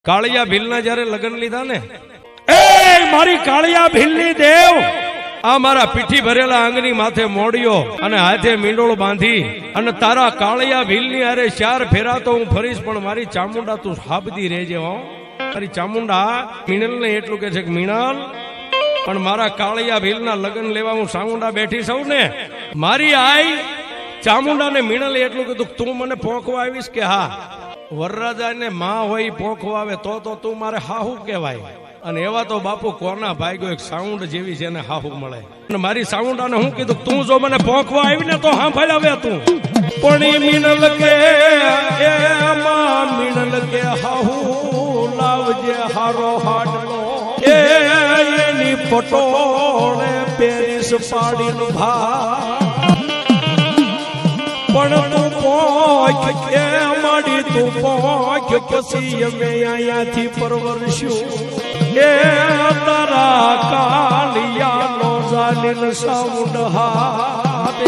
કાળિયા ભીલના જ્યારે લગ્ન લીધા ને, એ મારી કાળિયા ભીલની દેવ, આ મારા પીઠી ભરેલા આંગની માથે મોડિયો અને હાથે મીંડોળ બાંધી અને તારા કાળિયા ભીલની અરે ચાર ફેરા તો હું ફરીશ, પણ મારી ચામુંડા તું હાબદી રહેજે હો. મારી ચામુંડા મીણલ ને એટલું કે છે કે મીણલ, પણ મારા કાળિયા ભીલના લગ્ન લેવા હું ચામુંડા બેઠી સૌ ને, મારી આઈ ચામુંડા ને મીણલ એટલું કીધું તું મને પોંખવા આવીશ કે હા, વરરાજા ને માં હોય પોંખવા આવે તો તું મારે હાહુ કહેવાય. અને એવા તો બાપુ કોના ભાગ્યો એક સાઉન્ડ જેવી છે ને હાહુ મળે. અને મારી સાઉન્ડાને હું કીધું તું જો મને પોંખવા આવી ને તો સાંભળ આવે તું, પણ મીણલ કે એમાં મીણલ કે હાહુ લાવજે હારો હાડલો, એની પટોળે પેરીસ પાડીને ભા, પણ તું પોખ કે માડી તું પોખ પછી અમે અહીંયાથી પરવરશું. એ તારા કાલિયાનો જાલીન સાઉન્ડ હાથ